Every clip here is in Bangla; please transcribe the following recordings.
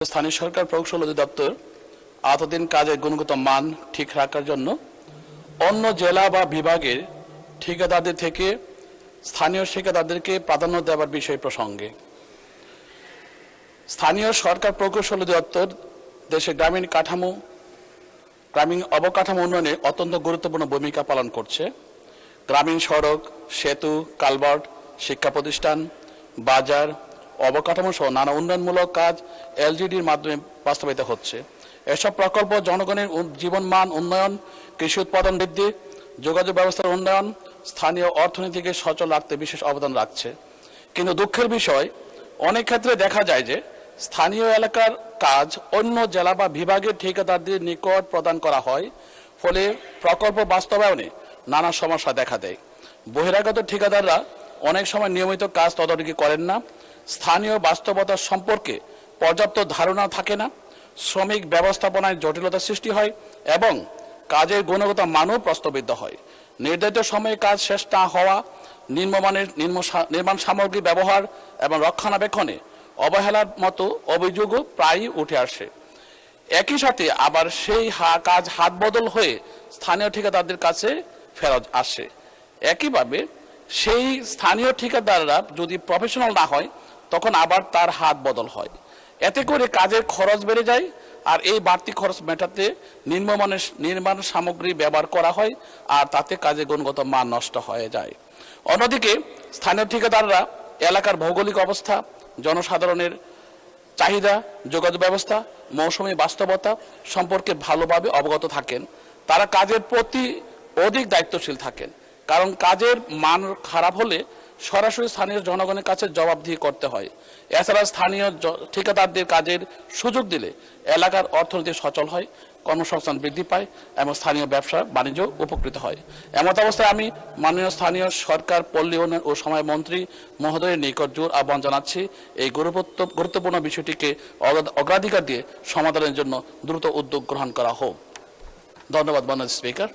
স্থানীয় সরকার প্রকৌশল অধিদপ্তর এতদিন কাজের গুণগত মান ঠিক রাখার জন্য অন্য জেলা বা বিভাগের ঠিকাদারদের থেকে স্থানীয় ঠিকাদারদেরকে প্রাধান্য দেওয়ার বিষয় প্রসঙ্গে স্থানীয় সরকার প্রকৌশল অধিদপ্তর দেশের গ্রামীণ অবকাঠামো উন্নয়নে অত্যন্ত গুরুত্বপূর্ণ ভূমিকা পালন করছে। গ্রামীণ সড়ক, সেতু, কালভার্ট, শিক্ষা প্রতিষ্ঠান, বাজার, অবকাঠামো সহ নানা উন্নয়নমূলক কাজ এলজিডির মাধ্যমে বাস্তবায়িত হচ্ছে। এসব প্রকল্প জনগণের জীবনমান উন্নয়ন, কৃষি উৎপাদন বৃদ্ধি, যোগাযোগ ব্যবস্থার উন্নয়ন, স্থানীয় অর্থনীতিকে সচল রাখতে বিশেষ অবদান রাখছে। কিন্তু দুঃখের বিষয়, অনেক ক্ষেত্রে দেখা যায় যে স্থানীয় এলাকার কাজ অন্য জেলা বা বিভাগের ঠিকাদারদের নিকট প্রদান করা হয়, ফলে প্রকল্প বাস্তবায়নে নানা সমস্যা দেখা দেয়। বহিরাগত ঠিকাদাররা অনেক সময় নিয়মিত কাজ তদারকি করেন না, স্থানীয় বাস্তবতা সম্পর্কে পর্যাপ্ত ধারণা থাকে না, শ্রমিক ব্যবস্থাপনায় জটিলতা সৃষ্টি হয় এবং কাজের গুণগত মানও প্রশ্নবিদ্ধ হয়। নির্ধারিত সময়ে কাজ শেষ না হওয়া, নির্মাণ সামগ্রী ব্যবহার এবং রক্ষণাবেক্ষণে অবহেলার মতো অভিযোগও প্রায়ই উঠে আসে। একই সাথে আবার সেই কাজ হাত বদল হয়ে স্থানীয় ঠিকাদারদের কাছে ফেরত আসে। একইভাবে সেই স্থানীয় ঠিকাদাররা যদি প্রফেশনাল না হয়, তখন আবার তার হাত বদল হয়। এতে করে কাজের খরচ বেড়ে যায়, আর এই বাড়তি খরচ মেটাতে নির্মাণ সামগ্রী ব্যবহার করা হয়, আর তাতে কাজের গুণগত মান নষ্ট হয়ে যায়। অন্যদিকে স্থানীয় ঠিকাদাররা এলাকার ভৌগোলিক অবস্থা, জনসাধারণের চাহিদা, যোগাযোগ ব্যবস্থা, মৌসুমী বাস্তবতা সম্পর্কে ভালোভাবে অবগত থাকেন। তারা কাজের প্রতি অধিক দায়িত্বশীল থাকেন, কারণ কাজের মান খারাপ হলে সরাসরি স্থানীয় জনগণের কাছে জবাবদিহি করতে হয়। এছাড়া স্থানীয় ঠিকাদারদের কাজের সুযোগ দিলে এলাকার অর্থনীতি সচল হয়, কর্মসংস্থান বৃদ্ধি পায় এবং স্থানীয় ব্যবসা বাণিজ্য উপকৃত হয়। এমত অবস্থায় আমি মাননীয় স্থানীয় সরকার, পল্লী উন্নয়ন ও সমবায় মন্ত্রী মহোদয়ের নিকট জোর আহ্বান জানাচ্ছি, এই গুরুত্বপূর্ণ বিষয়টিকে অগ্রাধিকার দিয়ে সমাধানের জন্য দ্রুত উদ্যোগ গ্রহণ করা হোক। ধন্যবাদ মাননীয় স্পিকার।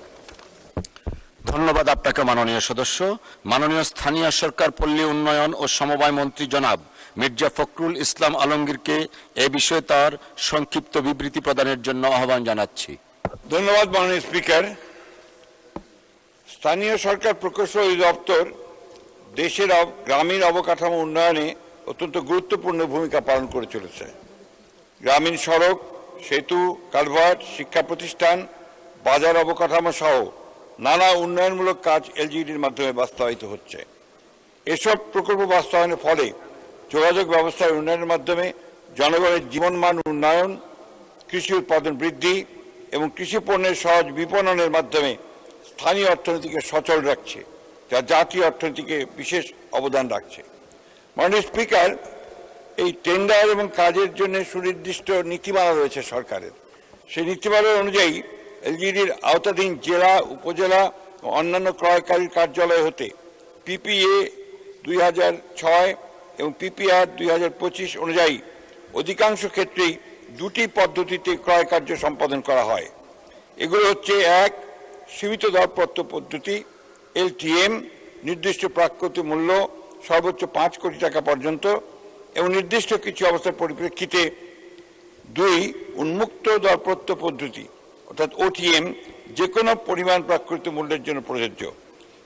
ধন্যবাদ আপনাকে মাননীয় সদস্য। মাননীয় স্থানীয় সরকার, পল্লী উন্নয়ন ও সমবায় মন্ত্রী জনাব মির্জা ফখরুল ইসলাম আলমগীরকে এ বিষয়ে তার সংক্ষিপ্ত বিবৃতি প্রদানের জন্য আহ্বান জানাচ্ছি। ধন্যবাদ মাননীয় স্পিকার। স্থানীয় সরকার প্রকৌশল অধিদপ্তর দেশের গ্রামীণ অবকাঠামো উন্নয়নে অত্যন্ত গুরুত্বপূর্ণ ভূমিকা পালন করে চলেছে। গ্রামীণ সড়ক, সেতু, কালভার্ট, শিক্ষা প্রতিষ্ঠান, বাজার অবকাঠামো সহ নানা উন্নয়নমূলক কাজ এলজিডির মাধ্যমে বাস্তবায়িত হচ্ছে। এসব প্রকল্প বাস্তবায়নের ফলে যোগাযোগ ব্যবস্থার উন্নয়নের মাধ্যমে জনগণের জীবনমান উন্নয়ন, কৃষি উৎপাদন বৃদ্ধি এবং কৃষি পণ্যের সহজ বিপণনের মাধ্যমে স্থানীয় অর্থনীতিকে সচল রাখছে, যা জাতীয় অর্থনীতিকে বিশেষ অবদান রাখছে। মাননীয় স্পিকার, এই টেন্ডার এবং কাজের জন্য সুনির্দিষ্ট নীতিমালা রয়েছে সরকারের। সেই নীতিমালা অনুযায়ী এলজিডির আওতাধীন জেলা, উপজেলা ও অন্যান্য ক্রয়কারীর কার্যালয় হতে পিপিএ 2006 এবং পিপিআর 2025 অনুযায়ী অধিকাংশ ক্ষেত্রেই দুটি পদ্ধতিতে ক্রয় কার্য সম্পাদন করা হয়। এগুলো হচ্ছে: 1, সীমিত দরপত্র পদ্ধতি এলটিএম, নির্দিষ্ট প্রাকৃতিক মূল্য সর্বোচ্চ 5 কোটি টাকা পর্যন্ত এবং নির্দিষ্ট কিছু অবস্থার পরিপ্রেক্ষিতে। 2, উন্মুক্ত দরপত্র পদ্ধতি অর্থাৎ ওটিএম, যে কোনো পরিমাণ প্রাকৃতিক মূল্যের জন্য প্রযোজ্য।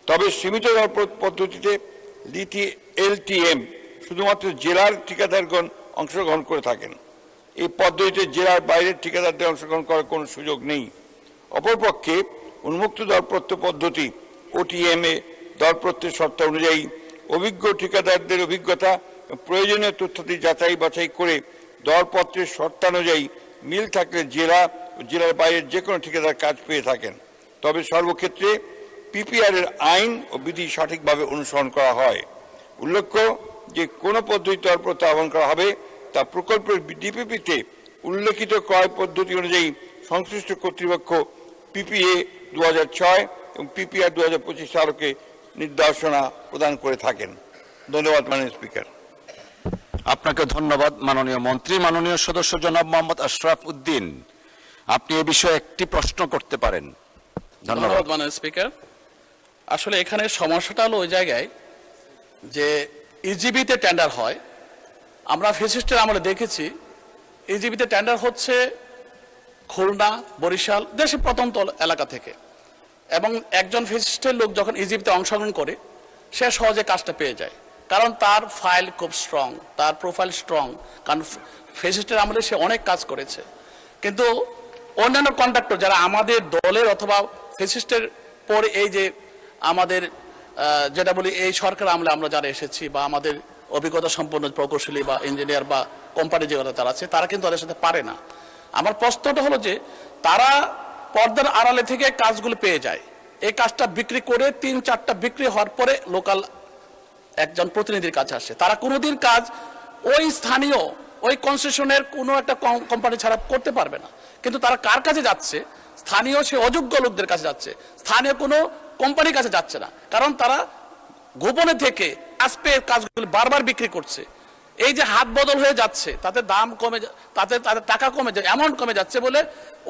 তবে সীমিত দরপত্র পদ্ধতিতে এলটিএম শুধুমাত্র জেলার ঠিকাদারগণ অংশগ্রহণ করে থাকেন। এই পদ্ধতিতে জেলার বাইরের ঠিকাদারদের অংশগ্রহণ করার কোনো সুযোগ নেই। অপরপক্ষে উন্মুক্ত দরপত্র পদ্ধতি ওটিএম এ দরপত্রের শর্ত অনুযায়ী অভিজ্ঞ ঠিকাদারদের অভিজ্ঞতা প্রয়োজনীয় তথ্যাদি যাচাই বাছাই করে দরপত্রের শর্তানুযায়ী মিল থাকলে জেলা ও জেলার বাইরের যে কোনো ঠিকাদার কাজ পেয়ে থাকেন। তবে সর্বক্ষেত্রে পিপিআর এর আইন ও বিধি সঠিকভাবে অনুসরণ করা হয়। উল্লেখ্য যে কোনো পদ্ধতি দরপত্র আহ্বান করা হবে তা প্রকল্পের ডিপিপিতে উল্লেখিত ক্রয় পদ্ধতি অনুযায়ী সংশ্লিষ্ট কর্তৃপক্ষ পিপিএ 2006 এবং পিপিআর 2025 সালকে নির্দেশনা প্রদান করে থাকেন। ধন্যবাদ মাননীয় স্পিকার। আপনাকে ধন্যবাদ মাননীয় মন্ত্রী। মাননীয় সদস্য জনাব মোহাম্মদ আশরাফ উদ্দিন, আপনি এ বিষয়ে একটি প্রশ্ন করতে পারেন। ধন্যবাদ মাননীয় স্পিকার। আসলে এখানে সমস্যাটা হলো ওই জায়গায় যে ইজিবিতে টেন্ডার হয়। আমরা ফ্যাসিস্টের আমলে দেখেছি ইজিবিতে টেন্ডার হচ্ছে খুলনা, বরিশাল, দেশের প্রত্যন্ত এলাকা থেকে, এবং একজন ফেসিস্টের লোক যখন ইজিবিতে অংশগ্রহণ করে সে সহজে কাজটা পেয়ে যায়, কারণ তার ফাইল খুব স্ট্রং, তার প্রোফাইল স্ট্রং, কারণ ফেসিস্টের আমলে সে অনেক কাজ করেছে। কিন্তু অন্যান্য কন্ট্রাক্টর যারা আমাদের দলের অথবা ফেসিস্টের পরে এই যে আমাদের যেটা বলি এই সরকার আমলে আমরা যারা এসেছি বা আমাদের অভিজ্ঞতা সম্পন্ন প্রকৌশলী বা ইঞ্জিনিয়ার বা কোম্পানি যেগুলো তারা আছে, তারা কিন্তু তাদের সাথে পারে না। আমার প্রশ্নটা হলো যে তারা পর্দার আড়ালে থেকে কাজগুলো পেয়ে যায়, এই কাজটা বিক্রি করে 3-4টা বিক্রি হওয়ার পরে লোকাল একজন প্রতিনিধির কাছে আসে। তারা কোনোদিন কাজ ওই স্থানীয় ওই কনসেশনের কোনো একটা কোম্পানি ছাড়া করতে পারবে না। কিন্তু তারা কার কাছে যাচ্ছে? স্থানীয় সে অযোগ্য লোকদের কাছে যাচ্ছে, স্থানীয় কোনো কোম্পানির কাছে যাচ্ছে না, কারণ তারা গোপনে থেকে কাজ পেয়ে কাজগুলো বারবার বিক্রি করছে। এই যে হাত বদল হয়ে যাচ্ছে, তাতে দাম কমে, তাতে তাদের টাকা কমে যায়, অ্যামাউন্ট কমে যাচ্ছে বলে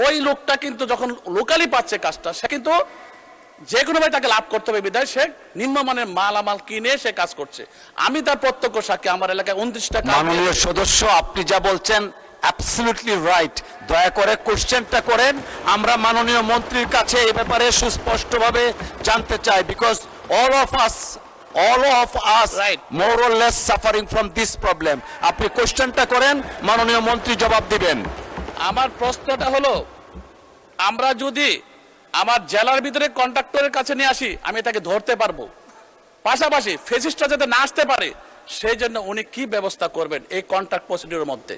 ওই লোকটা কিন্তু যখন লোকালি পাচ্ছে কাজটা, সে কিন্তু যে কোনোভাবে তাকে লাভ করতে হবে বিধায় সে নিম্নমানের মালামাল কিনে সে কাজ করছে। আমি তার প্রত্যক্ষ সাক্ষী, আমার এলাকায় 29টা কাজ। মাননীয় সদস্য, আপনি যা বলছেন অ্যাবসলিউটলি রাইট। দয়া করে কোশ্চেনটা করেন, আমরা মাননীয় মন্ত্রীর কাছে এই ব্যাপারে সুস্পষ্টভাবে জানতে চাই, because all of us Right. more or less suffering from this problem. আপনি কোশ্চেনটা করেন, মাননীয় মন্ত্রী জবাব দিবেন। আমার প্রশ্নটা হলো, আমরা যদি আমার জেলার ভিতরে কন্ট্রাক্টরের কাছে নিয়ে আসি, আমি তাকে ধরতে পারবো, পাশাপাশি ফেসিস্টরা যাতে না আসতে পারে সেই জন্য উনি কি ব্যবস্থা করবেন এই কন্ট্রাক্ট প্রসিডিউরের মধ্যে?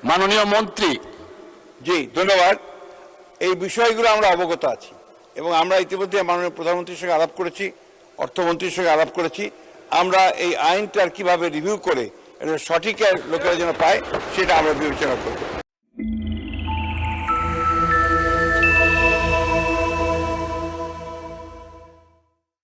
মাননীয় মন্ত্রী। জি, ধন্যবাদ। এই বিষয়গুলো আমরা অবগত আছি এবং আমরা ইতিমধ্যে মাননীয় প্রধানমন্ত্রীর সঙ্গে আলাপ করেছি, অর্থমন্ত্রীর সঙ্গে আলাপ করেছি। আমরা এই আইনটার কিভাবে রিভিউ করে এটা সঠিক লোকেরা যেন পায় সেটা আমরা বিবেচনা করব।